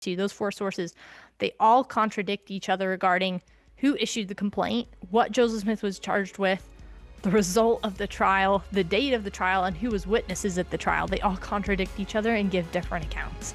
to those four sources, they all contradict each other regarding who issued the complaint, what Joseph Smith was charged with, the result of the trial, the date of the trial, and who was witnesses at the trial. They all contradict each other and give different accounts.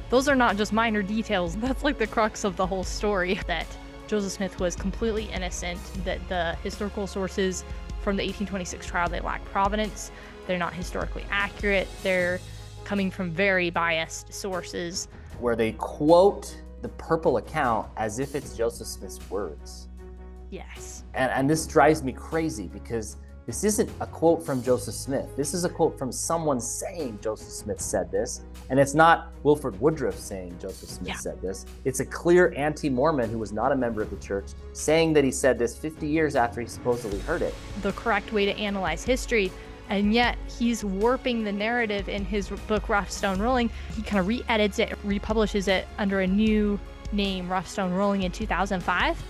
Those are not just minor details. That's like the crux of the whole story, that Joseph Smith was completely innocent, that the historical sources from the 1826 trial, they lack provenance, they're not historically accurate, they're coming from very biased sources. Where they quote the purple account as if it's Joseph Smith's words. Yes. And this drives me crazy, because this isn't a quote from Joseph Smith. This is a quote from someone saying Joseph Smith said this. And it's not Wilford Woodruff saying Joseph Smith said this. It's a clear anti-Mormon who was not a member of the church saying that he said this 50 years after he supposedly heard it. The correct way to analyze history. And yet he's warping the narrative in his book, Rough Stone Rolling. He kind of re-edits it, republishes it under a new name, Rough Stone Rolling, in 2005.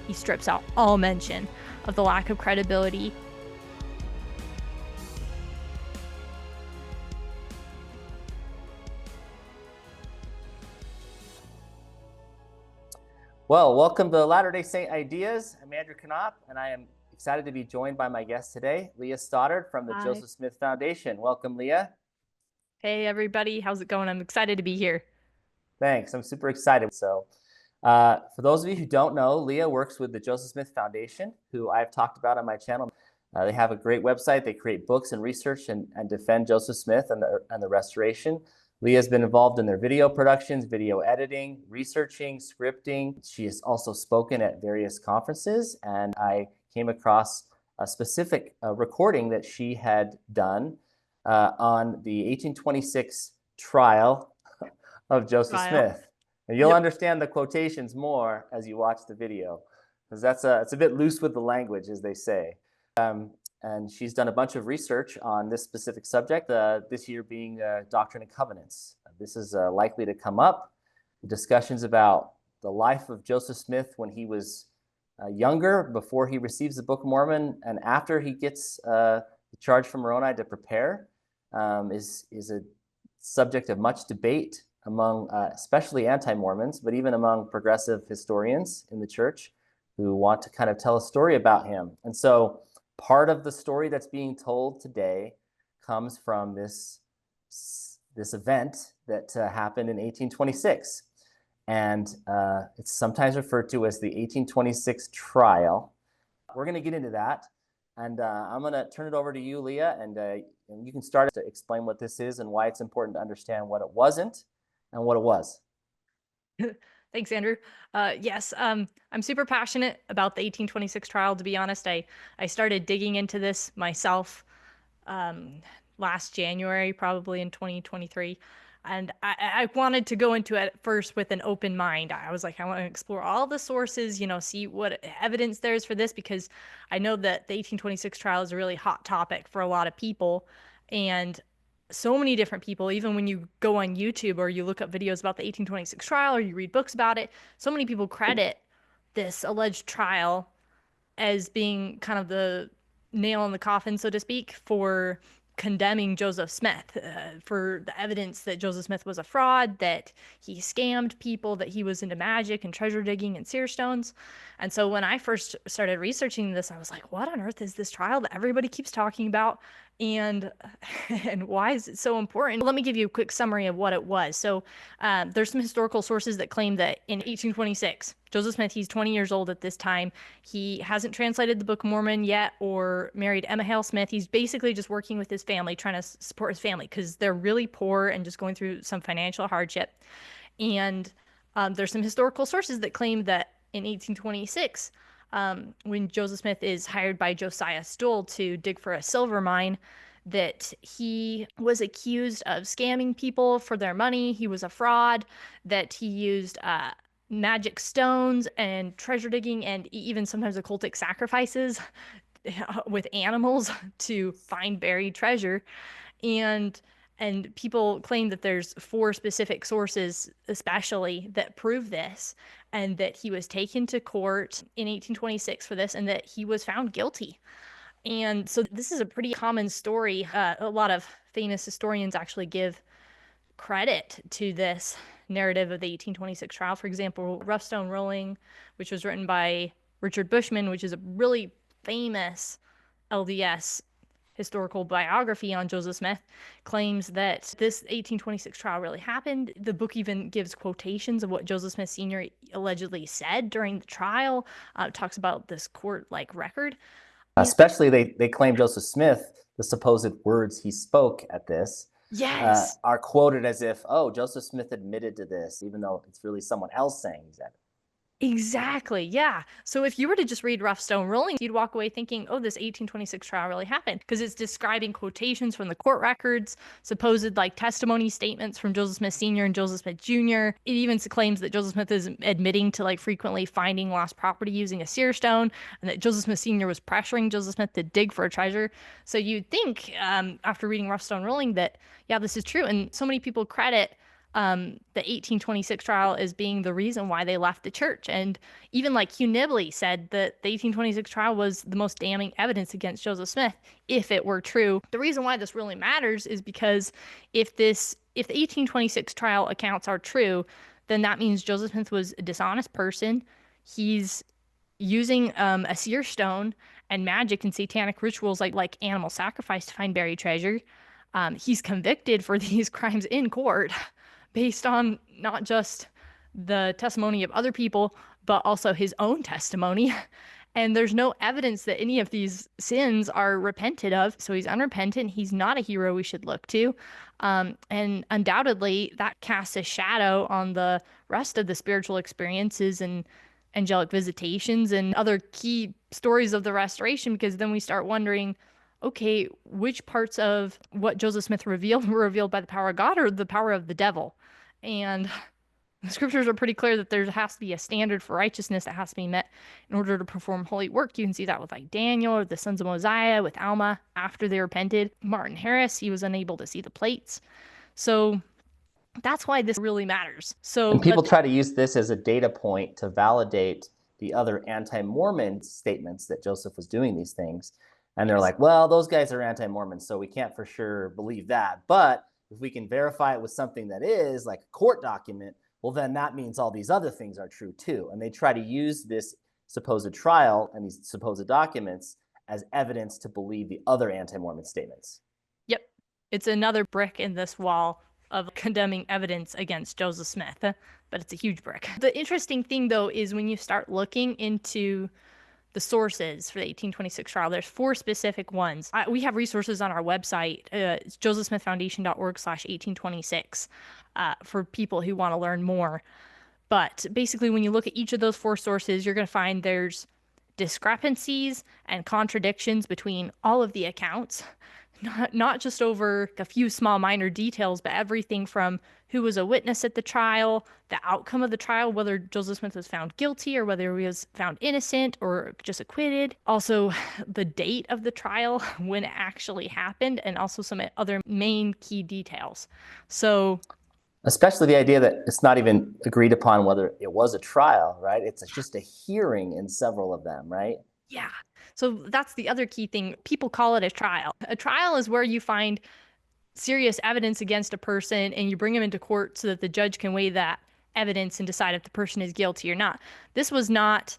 He strips out all mention of the lack of credibility. Well, welcome to Latter-day Saint Ideas. I'm Andrew Knopp, and I am excited to be joined by my guest today, Leah Stoddard from the Hi. Joseph Smith Foundation. Welcome, Leah. Hey, everybody. How's it going? I'm excited to be here. Thanks. I'm super excited. For those of you who don't know, Leah works with the Joseph Smith Foundation, who I've talked about on my channel. They have a great website. They create books and research and defend Joseph Smith and the restoration. Leah's been involved in their video productions, video editing, researching, scripting. She has also spoken at various conferences, and I came across a specific recording that she had done on the 1826 trial of Joseph Smith. And you'll understand the quotations more as you watch the video, because it's a bit loose with the language, as they say. And she's done a bunch of research on this specific subject, this year being Doctrine and Covenants. This is likely to come up. Discussions about the life of Joseph Smith when he was younger, before he receives the Book of Mormon, and after he gets the charge from Moroni to prepare, is a subject of much debate among especially anti-Mormons, but even among progressive historians in the church who want to kind of tell a story about him. And so part of the story that's being told today comes from this event that happened in 1826. And it's sometimes referred to as the 1826 trial. We're going to get into that. And I'm going to turn it over to you, Leah, and you can start to explain what this is and why it's important to understand what it wasn't and what it was. Thanks, Andrew. Yes, I'm super passionate about the 1826 trial. To be honest, I started digging into this myself last January, probably in 2023. And I wanted to go into it first with an open mind. I was like, I want to explore all the sources, see what evidence there is for this, because I know that the 1826 trial is a really hot topic for a lot of people. And so many different people, even when you go on YouTube or you look up videos about the 1826 trial or you read books about it, so many people credit this alleged trial as being kind of the nail in the coffin, so to speak, for condemning Joseph Smith, for the evidence that Joseph Smith was a fraud, that he scammed people, that he was into magic and treasure digging and seerstones. And so when I first started researching this, I was like, what on earth is this trial that everybody keeps talking about? And why is it so important? Let me give you a quick summary of what it was. So there's some historical sources that claim that in 1826, Joseph Smith, he's 20 years old at this time. He hasn't translated the Book of Mormon yet or married Emma Hale Smith. He's basically just working with his family, trying to support his family because they're really poor and just going through some financial hardship. And there's some historical sources that claim that in 1826, when Joseph Smith is hired by Josiah Stoll to dig for a silver mine, that he was accused of scamming people for their money. He was a fraud, that he used magic stones and treasure digging and even sometimes occultic sacrifices with animals to find buried treasure. And people claim that there's 4 specific sources, especially, that prove this, and that he was taken to court in 1826 for this, and that he was found guilty. And so this is a pretty common story. A lot of famous historians actually give credit to this narrative of the 1826 trial. For example, Rough Stone Rolling, which was written by Richard Bushman, which is a really famous LDS historical biography on Joseph Smith, claims that this 1826 trial really happened. The book even gives quotations of what Joseph Smith Sr. allegedly said during the trial. Talks about this court-like record. Especially they claim Joseph Smith, the supposed words he spoke at this, Yes. are quoted as if, oh, Joseph Smith admitted to this, even though it's really someone else saying he's at it. Exactly. Yeah. So if you were to just read Rough Stone Rolling, you'd walk away thinking, oh, this 1826 trial really happened because it's describing quotations from the court records, supposed like testimony statements from Joseph Smith Sr. and Joseph Smith Jr. It even claims that Joseph Smith is admitting to like frequently finding lost property using a seerstone, and that Joseph Smith Sr. was pressuring Joseph Smith to dig for a treasure. So you'd think after reading Rough Stone Rolling that, yeah, this is true. And so many people credit the 1826 trial as being the reason why they left the church. And even like Hugh Nibley said that the 1826 trial was the most damning evidence against Joseph Smith, if it were true. The reason why this really matters is because if the 1826 trial accounts are true, then that means Joseph Smith was a dishonest person. He's using a seer stone and magic and satanic rituals like animal sacrifice to find buried treasure. He's convicted for these crimes in court based on not just the testimony of other people, but also his own testimony. And there's no evidence that any of these sins are repented of. So he's unrepentant. He's not a hero we should look to. And undoubtedly, that casts a shadow on the rest of the spiritual experiences and angelic visitations and other key stories of the restoration, because then we start wondering, okay, which parts of what Joseph Smith revealed were revealed by the power of God or the power of the devil? And the scriptures are pretty clear that there has to be a standard for righteousness that has to be met in order to perform holy work. You can see that with like Daniel or the sons of Mosiah, with Alma after they repented. Martin Harris, he was unable to see the plates. So that's why this really matters. And people try to use this as a data point to validate the other anti-Mormon statements that Joseph was doing these things. And they're like, well, those guys are anti-Mormon, so we can't for sure believe that. But if we can verify it with something that is like a court document, well, then that means all these other things are true too. And they try to use this supposed trial and these supposed documents as evidence to believe the other anti-Mormon statements. Yep. It's another brick in this wall of condemning evidence against Joseph Smith, but it's a huge brick. The interesting thing, though, is when you start looking into the sources for the 1826 trial, there's 4 specific ones. We have resources on our website. It's josephsmithfoundation.org/1826 for people who want to learn more. But basically, when you look at each of those 4 sources, you're going to find there's discrepancies and contradictions between all of the accounts. Not just over a few small minor details, but everything from who was a witness at the trial, the outcome of the trial, whether Joseph Smith was found guilty or whether he was found innocent or just acquitted. Also, the date of the trial, when it actually happened, and also some other main key details. So, especially the idea that it's not even agreed upon whether it was a trial, right? It's just a hearing in several of them, right? Yeah. So that's the other key thing. People call it a trial. A trial is where you find serious evidence against a person and you bring them into court so that the judge can weigh that evidence and decide if the person is guilty or not. This was not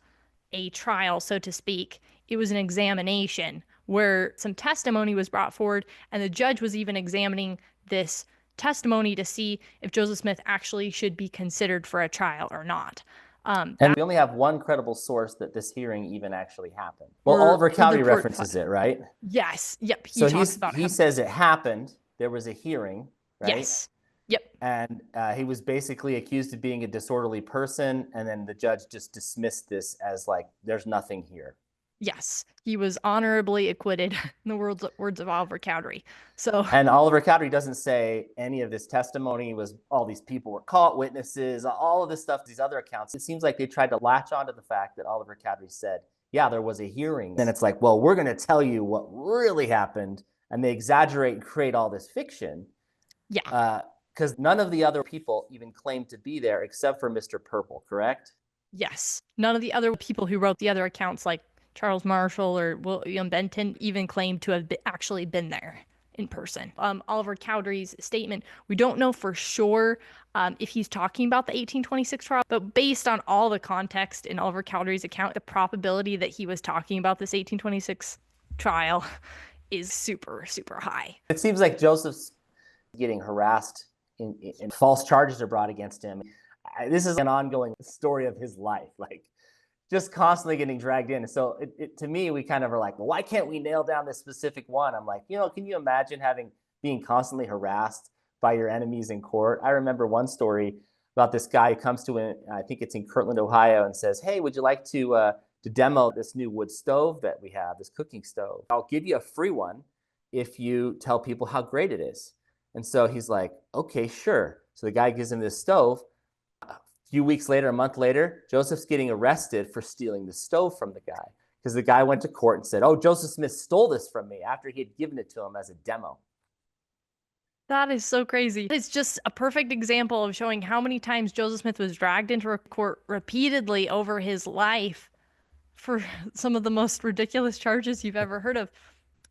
a trial, so to speak. It was an examination where some testimony was brought forward, and the judge was even examining this testimony to see if Joseph Smith actually should be considered for a trial or not. And we only have one credible source that this hearing even actually happened. Well, Oliver Cowdery references it, right? Yes. Yep. He says it happened. There was a hearing, right? Yes. Yep. And he was basically accused of being a disorderly person, and then the judge just dismissed this as like, there's nothing here. Yes, he was honorably acquitted, in the words of Oliver Cowdery. And Oliver Cowdery doesn't say any of this testimony was all these people were caught witnesses, all of this stuff, these other accounts. It seems like they tried to latch onto the fact that Oliver Cowdery said, yeah, there was a hearing. Then it's like, well, we're going to tell you what really happened. And they exaggerate and create all this fiction. Yeah. Because none of the other people even claimed to be there except for Mr. Purple, correct? Yes. None of the other people who wrote the other accounts, like Charles Marshall or William Benton, even claimed to have actually been there in person. Oliver Cowdery's statement, we don't know for sure if he's talking about the 1826 trial, but based on all the context in Oliver Cowdery's account, the probability that he was talking about this 1826 trial is super, super high. It seems like Joseph's getting harassed and false charges are brought against him. This is an ongoing story of his life, like just constantly getting dragged in. So to me, we kind of are like, well, why can't we nail down this specific one? I'm like, can you imagine being constantly harassed by your enemies in court? I remember one story about this guy who comes to it, I think it's in Kirtland, Ohio, and says, hey, would you like to demo this new wood stove that we have, this cooking stove? I'll give you a free one if you tell people how great it is. And so he's like, okay, sure. So the guy gives him this stove. A few weeks later, a month later, Joseph's getting arrested for stealing the stove from the guy because the guy went to court and said, oh, Joseph Smith stole this from me after he had given it to him as a demo. That is so crazy. It's just a perfect example of showing how many times Joseph Smith was dragged into a court repeatedly over his life for some of the most ridiculous charges you've ever heard of.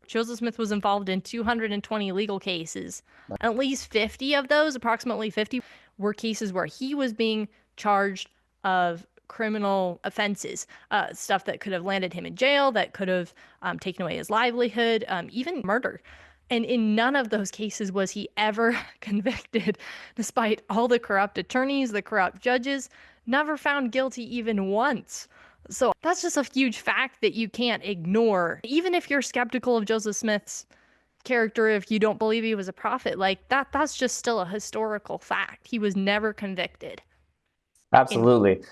Joseph Smith was involved in 220 legal cases. At least 50 of those, approximately 50, were cases where he was being charged of criminal offenses, stuff that could have landed him in jail, that could have taken away his livelihood, even murder. And in none of those cases was he ever convicted, despite all the corrupt attorneys, the corrupt judges, never found guilty even once. So that's just a huge fact that you can't ignore. Even if you're skeptical of Joseph Smith's character, if you don't believe he was a prophet, like that's just still a historical fact. He was never convicted. Absolutely.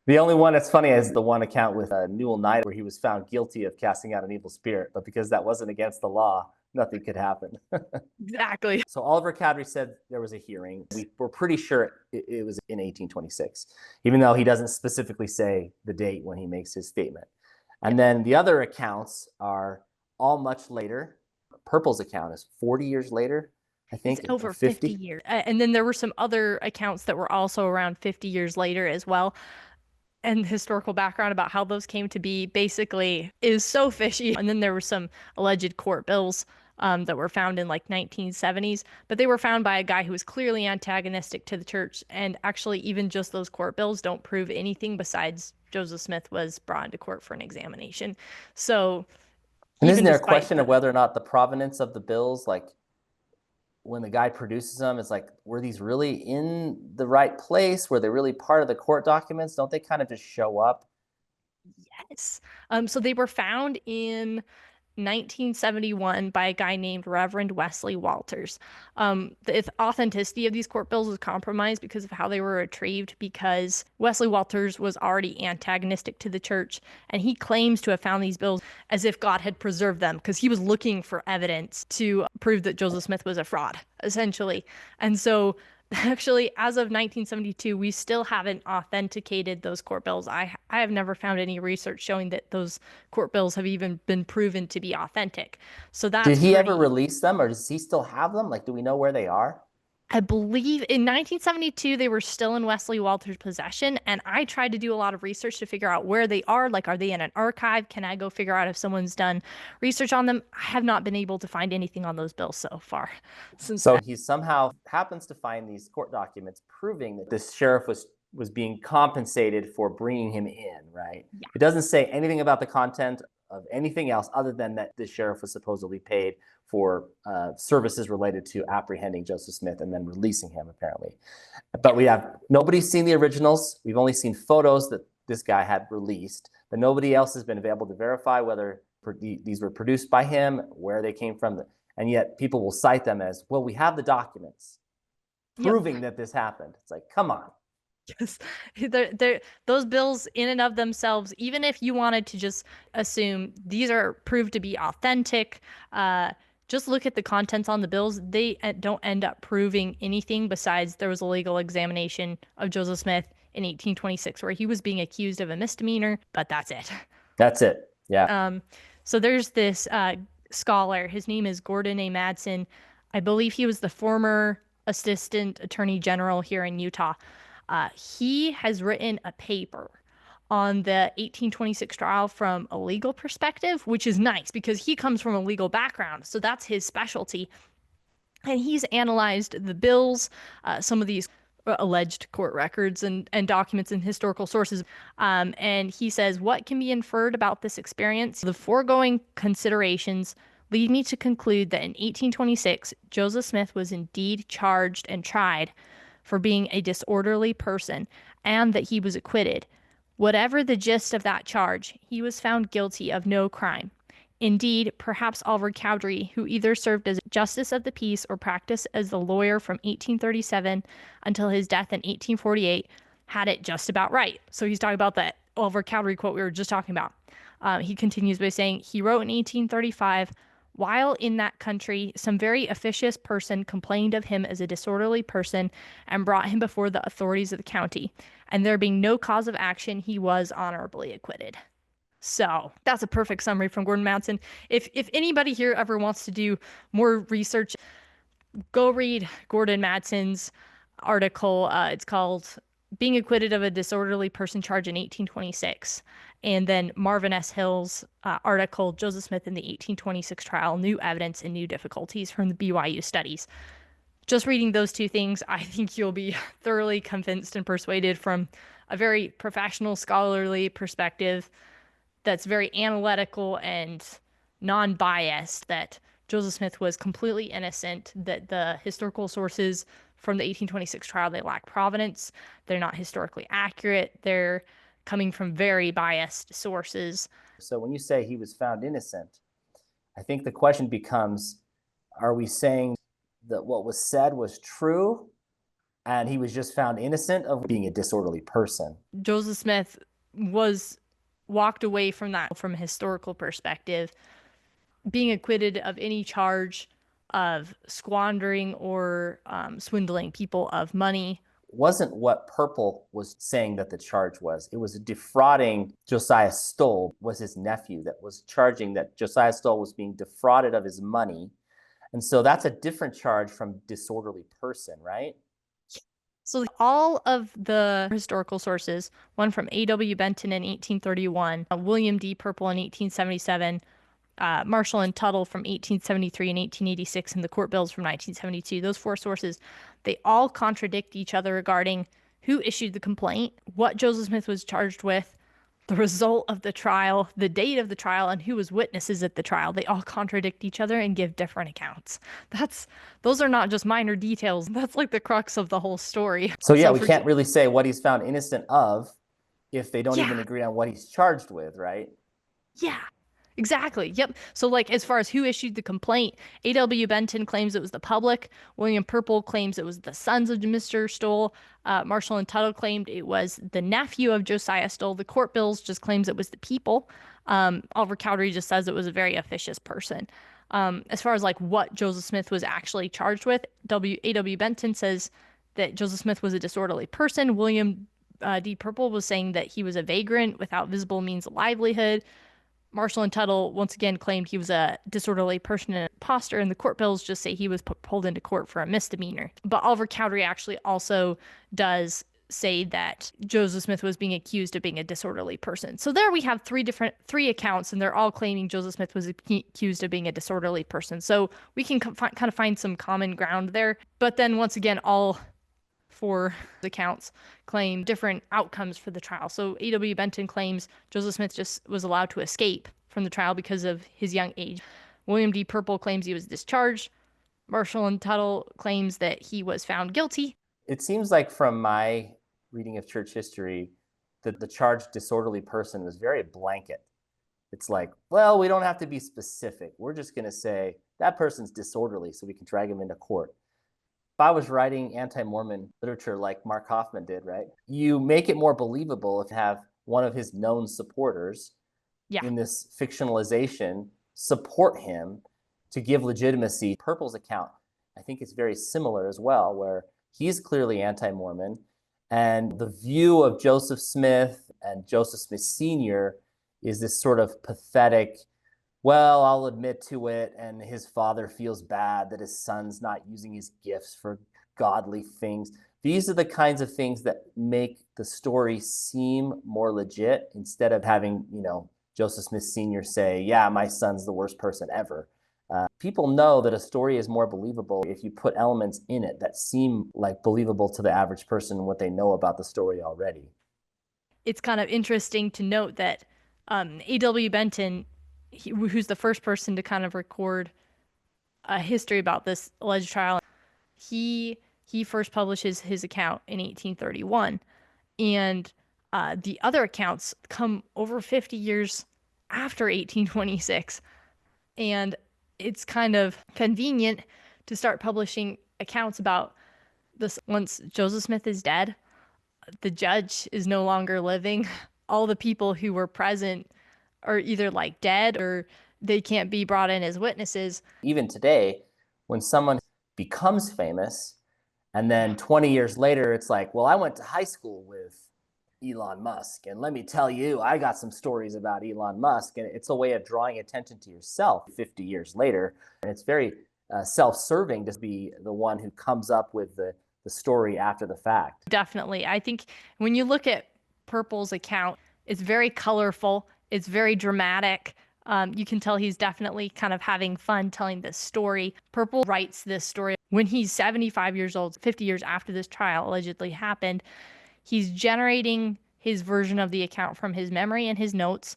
The only one that's funny is the one account with Newell Knight where he was found guilty of casting out an evil spirit, but because that wasn't against the law, nothing could happen. Exactly. So Oliver Cowdery said there was a hearing. We were pretty sure it was in 1826, even though he doesn't specifically say the date when he makes his statement. And then the other accounts are all much later. Purple's account is 40 years later, I think. It's over 50 years. And then there were some other accounts that were also around 50 years later as well. And historical background about how those came to be basically is so fishy. And then there were some alleged court bills that were found in like 1970s, but they were found by a guy who was clearly antagonistic to the church. And actually, even just those court bills don't prove anything besides Joseph Smith was brought into court for an examination. So, and isn't there a question of whether or not the provenance of the bills, like when the guy produces them, it's like, were these really in the right place? Were they really part of the court documents? Don't they kind of just show up? Yes. So they were found in 1971 by a guy named Reverend Wesley Walters. The authenticity of these court bills was compromised because of how they were retrieved, because Wesley Walters was already antagonistic to the church, and he claims to have found these bills as if God had preserved them because he was looking for evidence to prove that Joseph Smith was a fraud, essentially. And so actually, as of 1972, we still haven't authenticated those court bills. I have never found any research showing that those court bills have even been proven to be authentic. So that's Did he ever release them, or does he still have them? Like, do we know where they are? I believe in 1972, they were still in Wesley Walters' possession. And I tried to do a lot of research to figure out where they are. Like, are they in an archive? Can I go figure out if someone's done research on them? I have not been able to find anything on those bills so far. So he somehow happens to find these court documents proving that this sheriff was being compensated for bringing him in, right? Yeah. It doesn't say anything about the content of anything else other than that the sheriff was supposedly paid for services related to apprehending Joseph Smith and then releasing him, apparently. But nobody's seen the originals. We've only seen photos that this guy had released, but nobody else has been able to verify whether these were produced by him, where they came from. And yet people will cite them as, well, we have the documents proving that this happened. It's like, come on. Yes. Those bills in and of themselves, even if you wanted to just assume these are proved to be authentic, just look at the contents on the bills. They don't end up proving anything besides there was a legal examination of Joseph Smith in 1826 where he was being accused of a misdemeanor, but that's it. That's it. Yeah. So there's this scholar. His name is Gordon A. Madsen. I believe he was the former assistant attorney general here in Utah. He has written a paper on the 1826 trial from a legal perspective, which is nice because he comes from a legal background. So that's his specialty. And he's analyzed the bills, some of these alleged court records and documents and historical sources. And he says, what can be inferred about this experience? The foregoing considerations lead me to conclude that in 1826, Joseph Smith was indeed charged and tried for being a disorderly person and that he was acquitted. Whatever the gist of that charge, he was found guilty of no crime. Indeed, perhaps Oliver Cowdery, who either served as justice of the peace or practiced as a lawyer from 1837 until his death in 1848, had it just about right. So he's talking about that Oliver Cowdery quote we were just talking about. He continues by saying, he wrote in 1835, while in that country, some very officious person complained of him as a disorderly person and brought him before the authorities of the county. And there being no cause of action, he was honorably acquitted. So that's a perfect summary from Gordon Madsen. If anybody here ever wants to do more research, go read Gordon Madsen's article. It's called Being Acquitted of a Disorderly Person Charge in 1826. And then Marvin S. Hill's article, Joseph Smith in the 1826 Trial, New Evidence and New Difficulties from the BYU Studies. Just reading those two things, I think you'll be thoroughly convinced and persuaded from a very professional, scholarly perspective that's very analytical and non-biased, that Joseph Smith was completely innocent, that the historical sources from the 1826 trial, they lack provenance, they're not historically accurate, they're coming from very biased sources. So when you say he was found innocent, I think the question becomes, are we saying that what was said was true and he was just found innocent of being a disorderly person? Joseph Smith was walked away from that from a historical perspective, being acquitted of any charge of squandering or swindling people of money. Wasn't what Purple was saying that the charge was. It was defrauding Josiah Stoll, was his nephew, that was charging that Josiah Stoll was being defrauded of his money. And so that's a different charge from disorderly person, right? So all of the historical sources, one from A.W. Benton in 1831, William D. Purple in 1877, Marshall and Tuttle from 1873 and 1886, and the court bills from 1972, those four sources, they all contradict each other regarding who issued the complaint, what Joseph Smith was charged with, the result of the trial, the date of the trial, and who was witnesses at the trial. They all contradict each other and give different accounts. Those are not just minor details. That's like the crux of the whole story. So yeah, we can't really say what he's found innocent of if they don't Yeah. even agree on what he's charged with, right? Yeah. Exactly. Yep. So, like, as far as who issued the complaint, A.W. Benton claims it was the public. William Purple claims it was the sons of Mr. Stoll. Marshall and Tuttle claimed it was the nephew of Josiah Stoll. The court bills just claims it was the people. Oliver Cowdery just says it was a very officious person. As far as like what Joseph Smith was actually charged with, A.W. Benton says that Joseph Smith was a disorderly person. William D. Purple was saying that he was a vagrant without visible means of livelihood. Marshall and Tuttle once again claimed he was a disorderly person and an imposter, and the court bills just say he was pulled into court for a misdemeanor. But Oliver Cowdery actually also does say that Joseph Smith was being accused of being a disorderly person. So there we have three accounts, and they're all claiming Joseph Smith was accused of being a disorderly person. So we can kind of find some common ground there. But then once again, all four accounts claim different outcomes for the trial. So A.W. Benton claims Joseph Smith just was allowed to escape from the trial because of his young age. William D. Purple claims he was discharged. Marshall and Tuttle claims that he was found guilty. It seems like from my reading of church history that the charged disorderly person was very blanket. It's like, well, we don't have to be specific. We're just going to say that person's disorderly so we can drag him into court. If I was writing anti-Mormon literature like Mark Hoffman did, right, you make it more believable if you have one of his known supporters in this fictionalization support him to give legitimacy. Purple's account, I think it's very similar as well, where he's clearly anti-Mormon, and the view of Joseph Smith and Joseph Smith Sr. is this sort of pathetic, well, I'll admit to it, and his father feels bad that his son's not using his gifts for godly things. These are the kinds of things that make the story seem more legit instead of having, Joseph Smith Sr. say, yeah, my son's the worst person ever. People know that a story is more believable if you put elements in it that seem like believable to the average person what they know about the story already. It's kind of interesting to note that A.W. Benton, who's the first person to kind of record a history about this alleged trial, he first publishes his account in 1831, and the other accounts come over 50 years after 1826, and it's kind of convenient to start publishing accounts about this once Joseph Smith is dead, the judge is no longer living. All the people who were present are either like dead or they can't be brought in as witnesses. Even today, when someone becomes famous and then 20 years later, it's like, well, I went to high school with Elon Musk. And let me tell you, I got some stories about Elon Musk. And it's a way of drawing attention to yourself 50 years later. And it's very self-serving to be the one who comes up with the story after the fact. Definitely. I think when you look at Purple's account, it's very colorful, it's very dramatic. You can tell he's definitely kind of having fun telling this story. Purple writes this story when he's 75 years old, 50 years after this trial allegedly happened. He's generating his version of the account from his memory and his notes,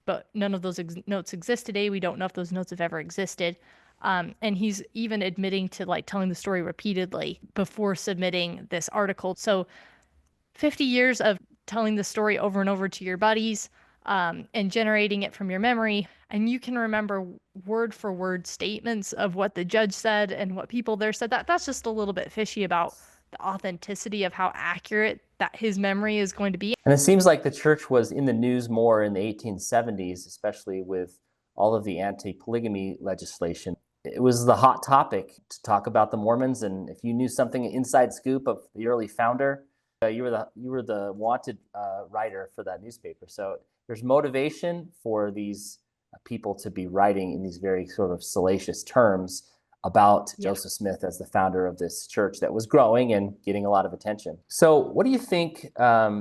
but none of those notes exist today. We don't know if those notes have ever existed. And he's even admitting to like telling the story repeatedly before submitting this article. So 50 years of telling the story over and over to your buddies, and generating it from your memory. And you can remember word for word statements of what the judge said and what people there said. That's just a little bit fishy about the authenticity of how accurate that his memory is going to be. And it seems like the church was in the news more in the 1870s, especially with all of the anti-polygamy legislation. It was the hot topic to talk about the Mormons. And if you knew something, inside scoop of the early founder, you were the wanted writer for that newspaper. So there's motivation for these people to be writing in these very sort of salacious terms about Joseph Smith as the founder of this church that was growing and getting a lot of attention. So what do you think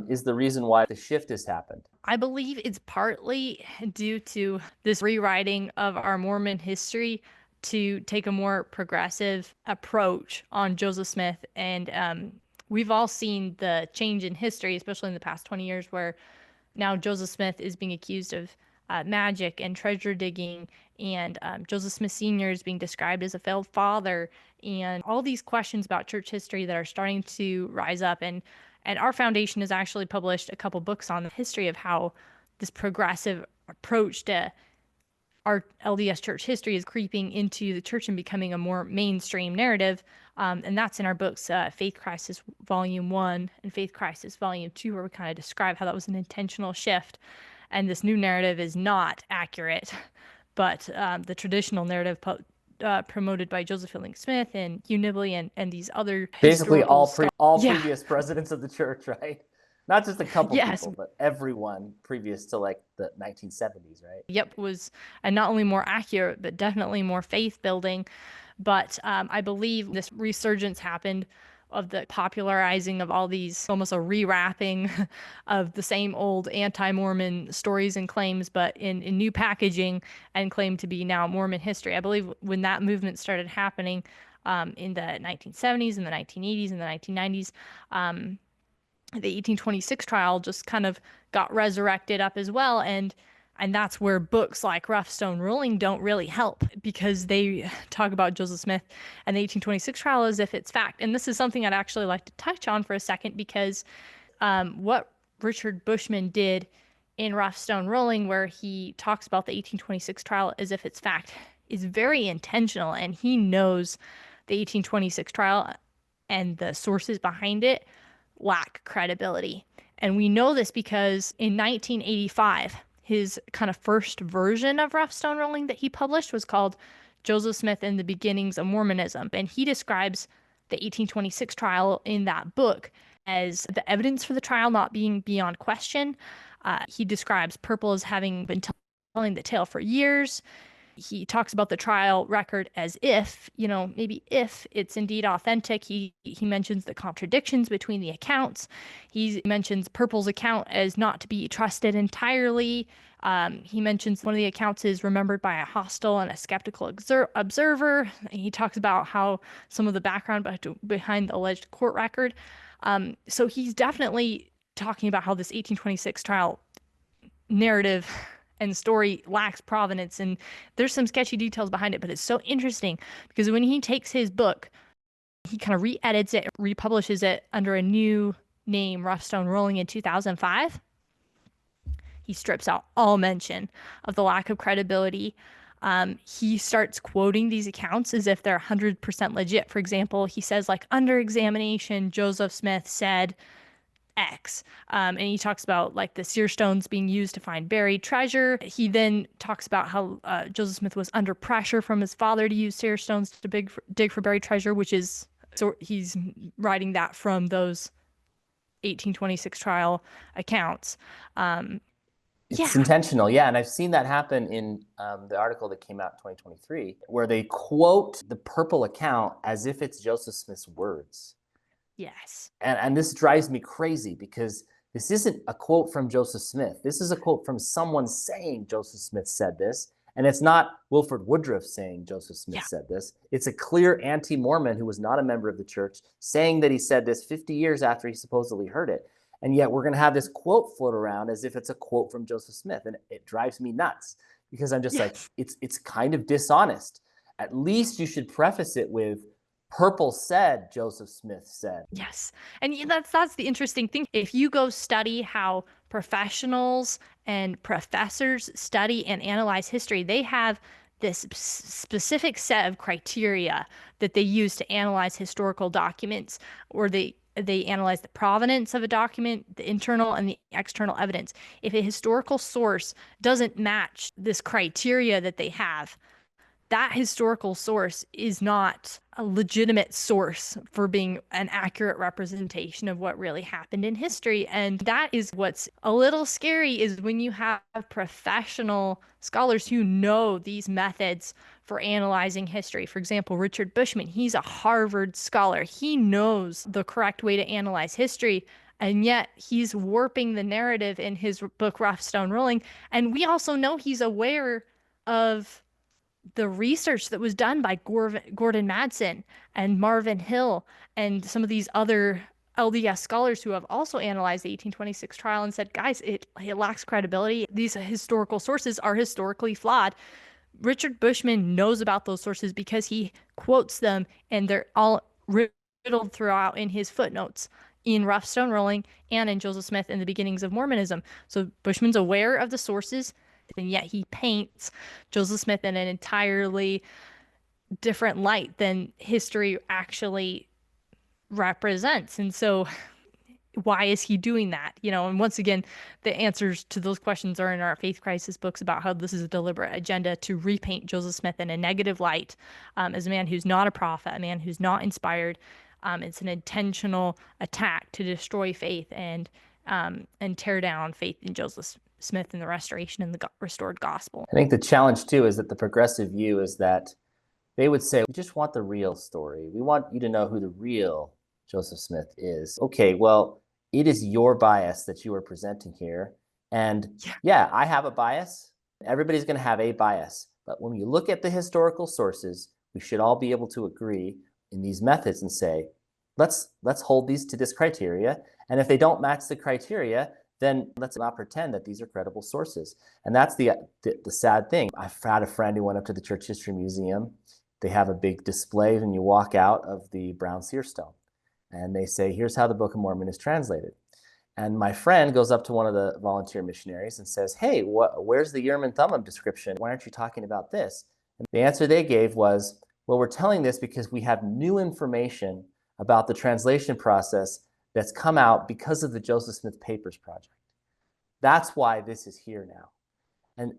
is the reason why the shift has happened? I believe it's partly due to this rewriting of our Mormon history to take a more progressive approach on Joseph Smith. And we've all seen the change in history, especially in the past 20 years, where now Joseph Smith is being accused of magic and treasure digging, and Joseph Smith Sr. is being described as a failed father, and all these questions about church history that are starting to rise up. And our foundation has actually published a couple books on the history of how this progressive approach to our LDS church history is creeping into the church and becoming a more mainstream narrative. And that's in our books, Faith Crisis Volume 1 and Faith Crisis Volume 2, where we kind of describe how that was an intentional shift. And this new narrative is not accurate, but the traditional narrative promoted by Joseph Fielding Smith and Hugh Nibley and these other basically all Yeah. previous presidents of the church, right? Not just a couple Yes. people, but everyone previous to like the 1970s, right? Yep, was and not only more accurate, but definitely more faith building. But I believe this resurgence happened of the popularizing of all these, almost a rewrapping of the same old anti-Mormon stories and claims, but in new packaging and claimed to be now Mormon history. I believe when that movement started happening in the 1970s and the 1980s and the 1990s, the 1826 trial just kind of got resurrected up as well. And that's where books like Rough Stone Ruling don't really help, because they talk about Joseph Smith and the 1826 trial as if it's fact. And this is something I'd actually like to touch on for a second, because what Richard Bushman did in Rough Stone Ruling, where he talks about the 1826 trial as if it's fact, is very intentional. And he knows the 1826 trial and the sources behind it lack credibility. And we know this because in 1985, his kind of first version of Rough Stone Ruling that he published was called Joseph Smith and the Beginnings of Mormonism. And he describes the 1826 trial in that book as the evidence for the trial not being beyond question. He describes Purple as having been telling the tale for years. He talks about the trial record as if, maybe if it's indeed authentic. He mentions the contradictions between the accounts. He mentions Purple's account as not to be trusted entirely. He mentions one of the accounts is remembered by a hostile and a skeptical observer. He talks about how some of the background behind the alleged court record. So he's definitely talking about how this 1826 trial narrative and story lacks provenance, and there's some sketchy details behind it, but it's so interesting because when he takes his book, he kind of re-edits it, republishes it under a new name, Rough Stone Rolling, in 2005. He strips out all mention of the lack of credibility. He starts quoting these accounts as if they're 100% legit. For example, he says, like, under examination, Joseph Smith said X. And he talks about like the seerstones being used to find buried treasure. He then talks about how Joseph Smith was under pressure from his father to use seerstones to dig for buried treasure, which is, so he's writing that from those 1826 trial accounts. Yeah. It's intentional, yeah. And I've seen that happen in the article that came out in 2023, where they quote the Purple account as if it's Joseph Smith's words. Yes. And this drives me crazy because this isn't a quote from Joseph Smith. This is a quote from someone saying Joseph Smith said this. And it's not Wilford Woodruff saying Joseph Smith said this. It's a clear anti-Mormon who was not a member of the church saying that he said this 50 years after he supposedly heard it. And yet we're going to have this quote float around as if it's a quote from Joseph Smith. And it drives me nuts because I'm just like, it's kind of dishonest. At least you should preface it with, Purple said, Joseph Smith said. Yes. And that's the interesting thing. If you go study how professionals and professors study and analyze history, they have this specific set of criteria that they use to analyze historical documents, or they analyze the provenance of a document, the internal and the external evidence. If a historical source doesn't match this criteria that they have, that historical source is not a legitimate source for being an accurate representation of what really happened in history. And that is what's a little scary, is when you have professional scholars who know these methods for analyzing history. For example, Richard Bushman, he's a Harvard scholar. He knows the correct way to analyze history, and yet he's warping the narrative in his book, Rough Stone Rolling. And we also know he's aware of the research that was done by Gordon Madsen and Marvin Hill and some of these other LDS scholars who have also analyzed the 1826 trial and said, guys, it lacks credibility. These historical sources are historically flawed. Richard Bushman knows about those sources because he quotes them, and they're all riddled throughout in his footnotes in Rough Stone Rolling and in Joseph Smith and the Beginnings of Mormonism. So Bushman's aware of the sources, and yet he paints Joseph Smith in an entirely different light than history actually represents. And so why is he doing that? And once again, the answers to those questions are in our Faith Crisis books about how this is a deliberate agenda to repaint Joseph Smith in a negative light, as a man who's not a prophet, a man who's not inspired. It's an intentional attack to destroy faith and tear down faith in Joseph Smith and the restoration and the restored gospel. I think the challenge too is that the progressive view is that they would say, we just want the real story. We want you to know who the real Joseph Smith is. Okay, well, it is your bias that you are presenting here. And yeah, I have a bias. Everybody's going to have a bias. But when you look at the historical sources, we should all be able to agree in these methods and say, let's hold these to this criteria. And if they don't match the criteria, then let's not pretend that these are credible sources. And that's the sad thing. I've had a friend who went up to the Church History Museum. They have a big display when you walk out of the brown seerstone. And they say, here's how the Book of Mormon is translated. And my friend goes up to one of the volunteer missionaries and says, hey, where's the Urim and Thummim description? Why aren't you talking about this? And the answer they gave was, well, we're telling this because we have new information about the translation process that's come out because of the Joseph Smith Papers Project. That's why this is here now.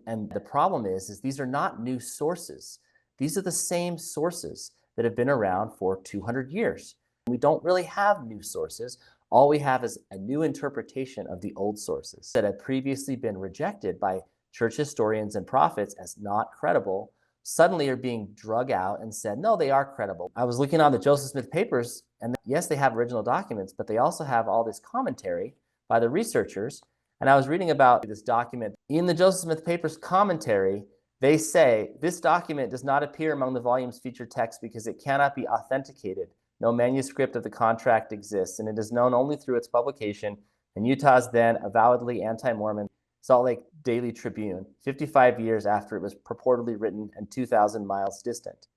And the problem is these are not new sources. These are the same sources that have been around for 200 years. We don't really have new sources. All we have is a new interpretation of the old sources that had previously been rejected by church historians and prophets as not credible, suddenly are being drug out and said, no, they are credible. I was looking on the Joseph Smith papers, and yes, they have original documents, but they also have all this commentary by the researchers. And I was reading about this document in the Joseph Smith papers commentary. They say this document does not appear among the volume's featured text because it cannot be authenticated. No manuscript of the contract exists, and it is known only through its publication in Utah's then avowedly anti-Mormon Salt Lake Daily Tribune, 55 years after it was purportedly written and 2,000 miles distant.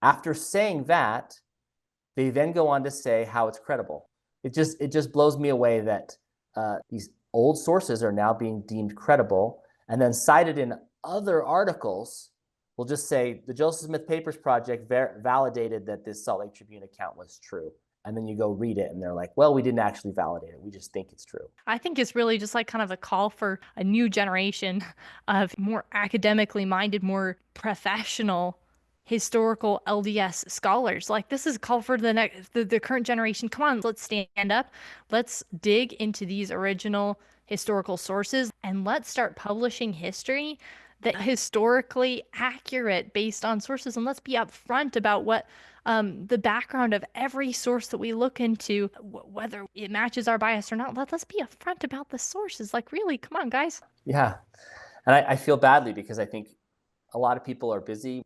After saying that, they then go on to say how it's credible. It just blows me away that these old sources are now being deemed credible, and then cited in other articles will just say the Joseph Smith Papers Project validated that this Salt Lake Tribune account was true. And then you go read it and they're like, well, we didn't actually validate it. We just think it's true. I think it's really just like kind of a call for a new generation of more academically minded, more professional historical LDS scholars. Like this is a call for the current generation. Come on, let's stand up. Let's dig into these original historical sources and let's start publishing history that historically accurate based on sources. And let's be upfront about what the background of every source that we look into, whether it matches our bias or not. Let's be upfront about the sources. Like, really, come on, guys. Yeah. And I feel badly because I think a lot of people are busy.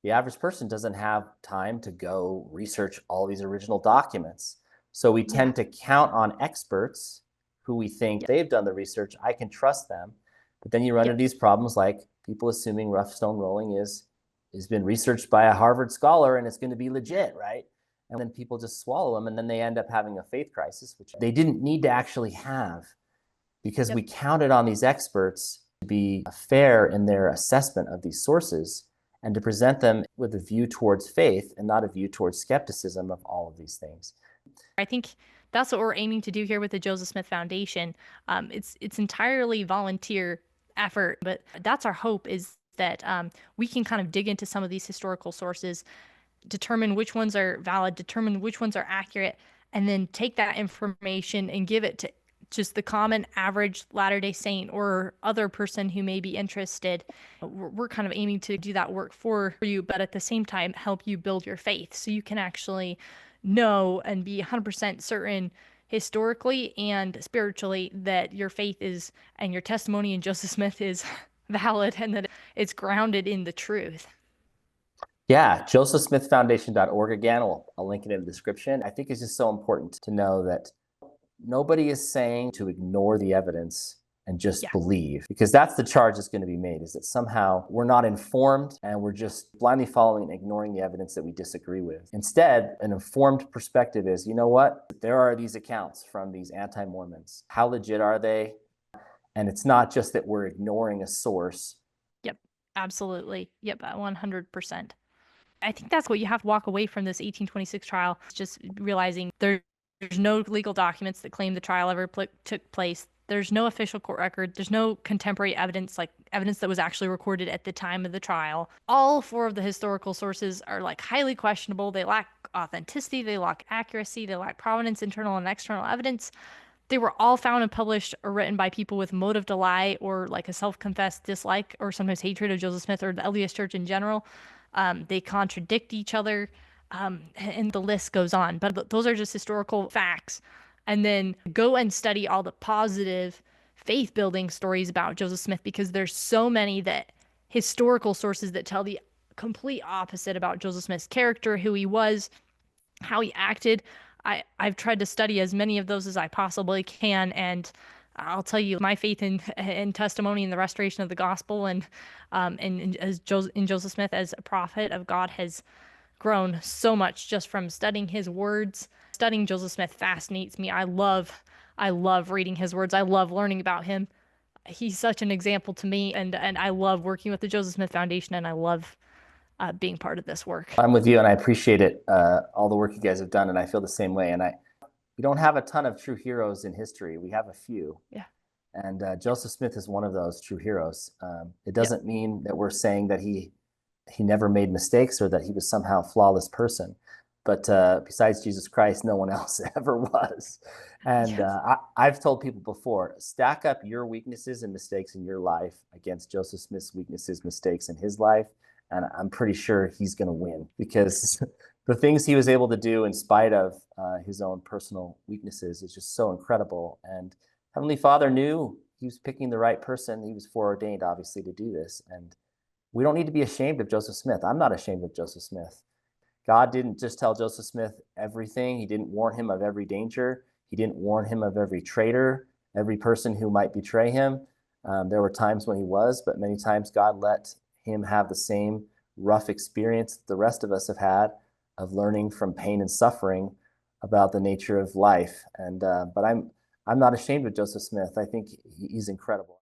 The average person doesn't have time to go research all these original documents. So we tend to count on experts who we think they've done the research. I can trust them. But then you run into these problems like people assuming rough stone rolling has been researched by a Harvard scholar and it's going to be legit, right? And then people just swallow them, and then they end up having a faith crisis, which they didn't need to actually have because we counted on these experts to be fair in their assessment of these sources and to present them with a view towards faith and not a view towards skepticism of all of these things. I think that's what we're aiming to do here with the Joseph Smith Foundation. It's entirely volunteer effort, but that's our hope, is that we can kind of dig into some of these historical sources, determine which ones are valid, determine which ones are accurate, and then take that information and give it to just the common average Latter-day Saint or other person who may be interested. We're kind of aiming to do that work for you, but at the same time, help you build your faith so you can actually know and be 100% certain historically and spiritually that your faith is and your testimony in Joseph Smith is valid and that it's grounded in the truth. Yeah, josephsmithfoundation.org again. I'll link it in the description. I think it's just so important to know that nobody is saying to ignore the evidence and just believe, because that's the charge that's going to be made, is that somehow we're not informed and we're just blindly following and ignoring the evidence that we disagree with. Instead, an informed perspective is, you know what? There are these accounts from these anti-Mormons. How legit are they? And it's not just that we're ignoring a source. Yep, absolutely. Yep, 100%. I think that's what you have to walk away from this 1826 trial, just realizing there's no legal documents that claim the trial ever took place. There's no official court record. There's no contemporary evidence, like evidence that was actually recorded at the time of the trial. All four of the historical sources are like highly questionable. They lack authenticity. They lack accuracy. They lack provenance, internal and external evidence. They were all found and published or written by people with motive to lie or like a self-confessed dislike or sometimes hatred of Joseph Smith or the LDS Church in general. They contradict each other, and the list goes on. But those are just historical facts. And then go and study all the positive faith building stories about Joseph Smith, because there's so many that historical sources that tell the complete opposite about Joseph Smith's character, who he was, how he acted. I've tried to study as many of those as I possibly can, and I'll tell you, my faith in testimony in the restoration of the gospel and in Joseph Smith as a prophet of God has grown so much just from studying his words. Studying Joseph Smith fascinates me. I love reading his words. I love learning about him. He's such an example to me, and I love working with the Joseph Smith Foundation, and I love being part of this work. I'm with you, and I appreciate it, all the work you guys have done, and I feel the same way. And we don't have a ton of true heroes in history. We have a few. Yeah. And Joseph Smith is one of those true heroes. It doesn't mean that we're saying that he never made mistakes or that he was somehow a flawless person. But besides Jesus Christ, no one else ever was. And I've told people before, stack up your weaknesses and mistakes in your life against Joseph Smith's weaknesses, mistakes in his life, And I'm pretty sure he's going to win because the things he was able to do in spite of his own personal weaknesses is just so incredible. And Heavenly Father knew he was picking the right person. He was foreordained, obviously, to do this. And we don't need to be ashamed of Joseph Smith. I'm not ashamed of Joseph Smith. God didn't just tell Joseph Smith everything. He didn't warn him of every danger. He didn't warn him of every traitor, every person who might betray him. There were times when he was, but many times God let him have the same rough experience that the rest of us have had of learning from pain and suffering about the nature of life. But I'm not ashamed of Joseph Smith. I think he's incredible.